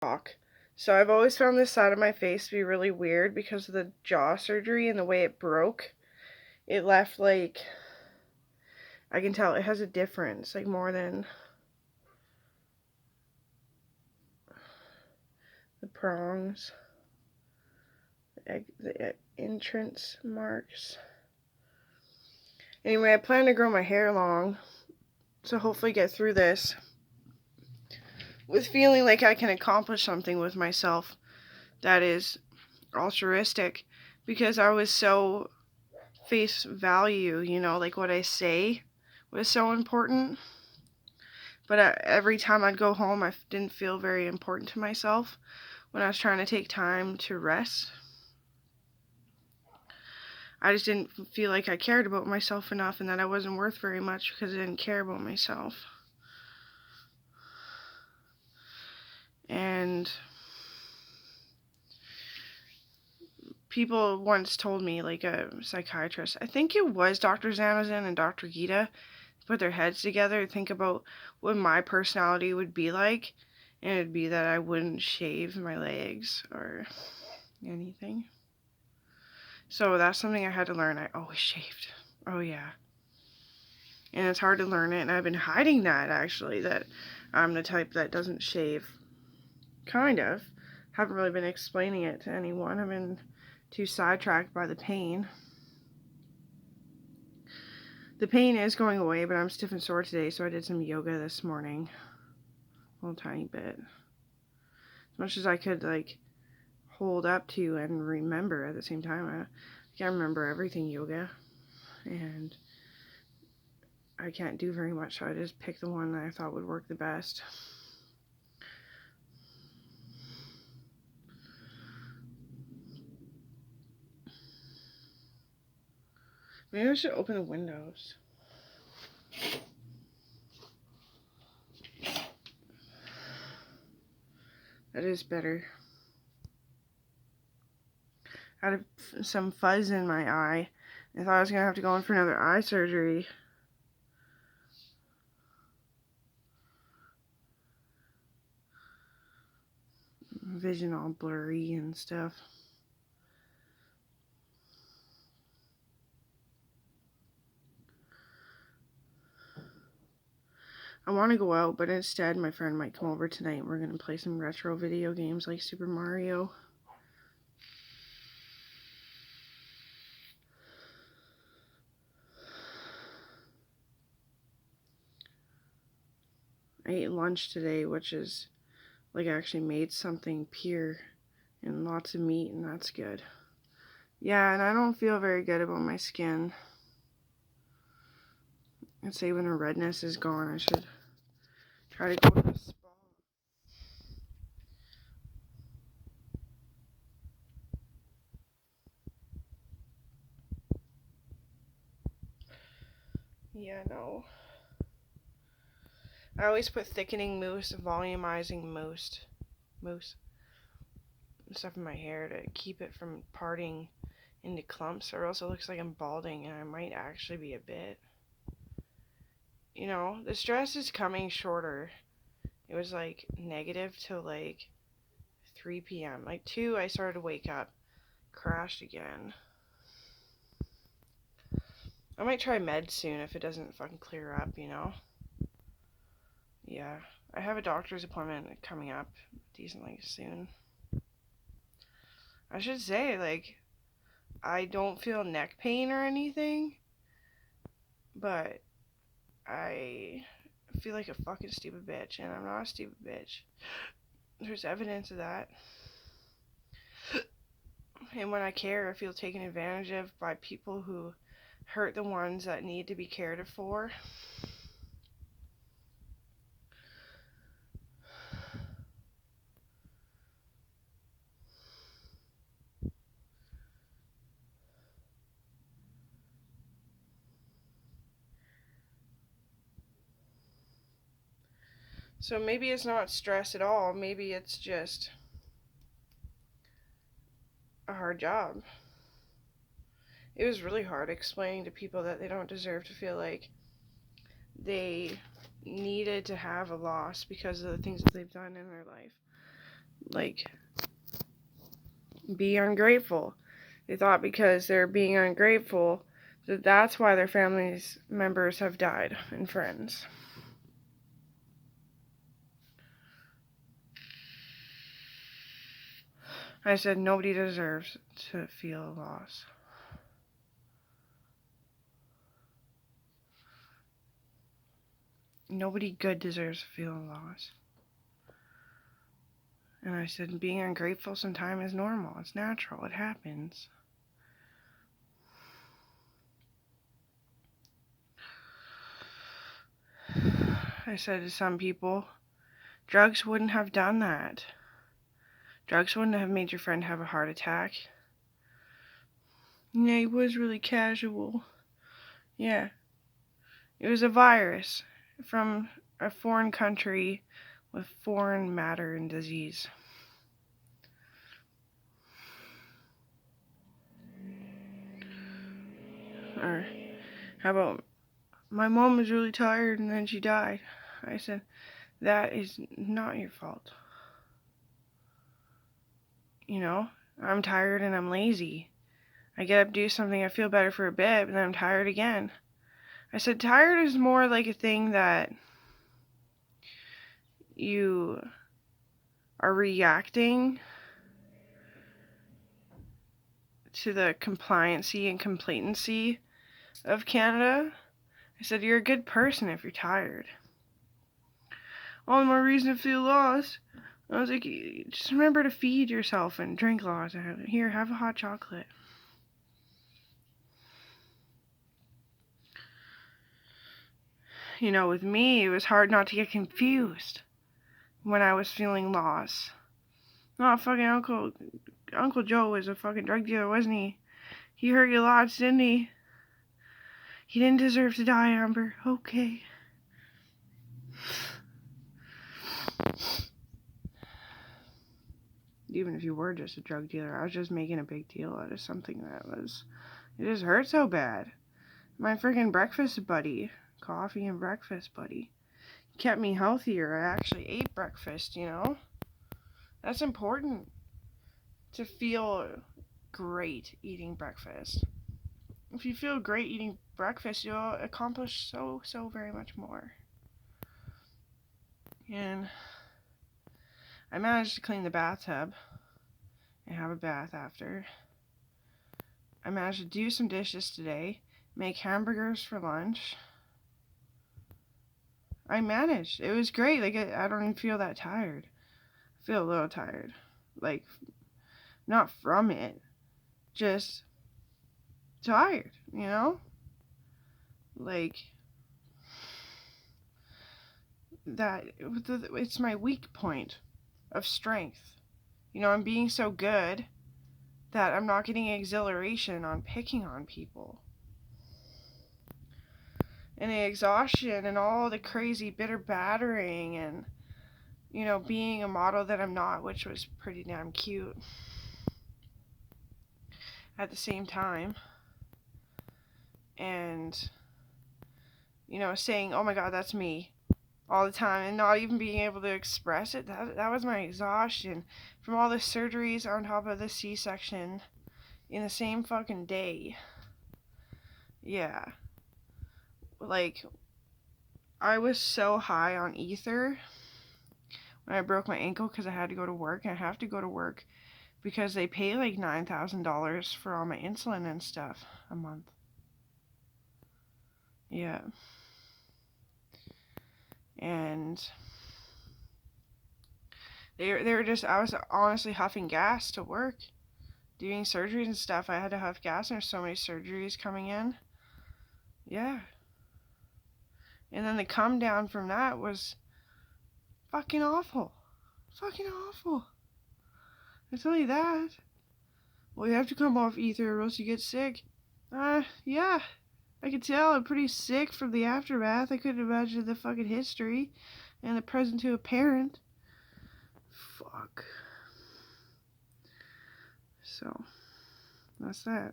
talk. So I've always found this side of my face to be really weird because of the jaw surgery and the way it broke. It left, like, I can tell it has a difference, like more than the prongs, the entrance marks. Anyway, I plan to grow my hair long, so hopefully get through this with feeling like I can accomplish something with myself that is altruistic, because I was so face value, like what I say was so important. But every time I'd go home, I didn't feel very important to myself when I was trying to take time to rest. I just didn't feel like I cared about myself enough and that I wasn't worth very much because I didn't care about myself. And people once told me, like a psychiatrist, I think it was Dr. Zanazin and Dr. Gita, put their heads together and think about what my personality would be like, and it'd be that I wouldn't shave my legs or anything. So that's something I had to learn. I always shaved. Oh yeah. And it's hard to learn it, and I've been hiding that, actually, that I'm the type that doesn't shave. Kind of. Haven't really been explaining it to anyone. I've been too sidetracked by the pain. The pain is going away, but I'm stiff and sore today, so I did some yoga this morning. A little tiny bit. As much as I could, like, hold up to and remember at the same time. I can't remember everything yoga, and I can't do very much, so I just picked the one that I thought would work the best. Maybe I should open the windows. That is better. I had some fuzz in my eye. I thought I was going to have to go in for another eye surgery. Vision all blurry and stuff. I want to go out, but instead my friend might come over tonight and we're going to play some retro video games like Super Mario. I ate lunch today, which is like I actually made something pure and lots of meat, and that's good. Yeah, and I don't feel very good about my skin. I'd say when the redness is gone, I should try to go to the spa. Yeah, no. I always put thickening mousse, volumizing mousse stuff in my hair to keep it from parting into clumps, or else it looks like I'm balding, and I might actually be a bit. The stress is coming shorter. It was like negative till like 3 p.m. Like 2, I started to wake up, crashed again. I might try meds soon if it doesn't fucking clear up, Yeah, I have a doctor's appointment coming up decently soon. I should say, like, I don't feel neck pain or anything, but I feel like a fucking stupid bitch, and I'm not a stupid bitch. There's evidence of that. And when I care, I feel taken advantage of by people who hurt the ones that need to be cared for. So maybe it's not stress at all. Maybe it's just a hard job. It was really hard explaining to people that they don't deserve to feel like they needed to have a loss because of the things that they've done in their life. like, be ungrateful. They thought because they're being ungrateful that that's why their family's members have died and friends. I said nobody deserves to feel loss. Nobody good deserves to feel loss. And I said being ungrateful sometimes is normal. It's natural. It happens. I said to some people, drugs wouldn't have done that. Drugs wouldn't have made your friend have a heart attack. Yeah, he was really casual. Yeah. It was a virus from a foreign country with foreign matter and disease. Or how about, my mom was really tired and then she died. I said, that is not your fault. You know, I'm tired and I'm lazy. I get up, do something, I feel better for a bit, but then I'm tired again. I said tired is more like a thing that you are reacting to the compliancy and complacency of Canada. I said, you're a good person if you're tired. All the more reason to feel lost. I was like, just remember to feed yourself and drink lots. Here, have a hot chocolate. You know, with me, it was hard not to get confused when I was feeling lost. No, fucking Uncle Joe was a fucking drug dealer, wasn't he? He hurt you lots, didn't he? He didn't deserve to die, Amber. Okay. Even if you were just a drug dealer, I was just making a big deal out of something that was... It just hurt so bad. My freaking breakfast buddy, coffee and breakfast buddy, kept me healthier. I actually ate breakfast, you know? That's important. To feel great eating breakfast. If you feel great eating breakfast, you'll accomplish so very much more. And I managed to clean the bathtub and have a bath after. I managed to do some dishes today, make hamburgers for lunch. I managed. It was great. Like, I don't even feel that tired. I feel a little tired. Like, not from it, just tired, you know? Like, that, it's my weak point of strength. You know, I'm being so good that I'm not getting exhilaration on picking on people. And the exhaustion and all the crazy bitter battering and, you know, being a model that I'm not, which was pretty damn cute at the same time. And, you know, saying, oh my god, that's me, all the time, and not even being able to express it. That was my exhaustion from all the surgeries on top of the C-section in the same fucking day. Yeah. Like, I was so high on ether when I broke my ankle because I had to go to work, and I have to go to work because they pay like $9,000 for all my insulin and stuff a month. Yeah. And they were just, I was honestly huffing gas to work, doing surgeries and stuff. I had to huff gas, and there's so many surgeries coming in. Yeah. And then the come down from that was fucking awful. Fucking awful. I tell you that. Well, you have to come off ether or else you get sick. Yeah. I could tell I'm pretty sick from the aftermath. I couldn't imagine the fucking history and the present to a parent. Fuck. So, that's that.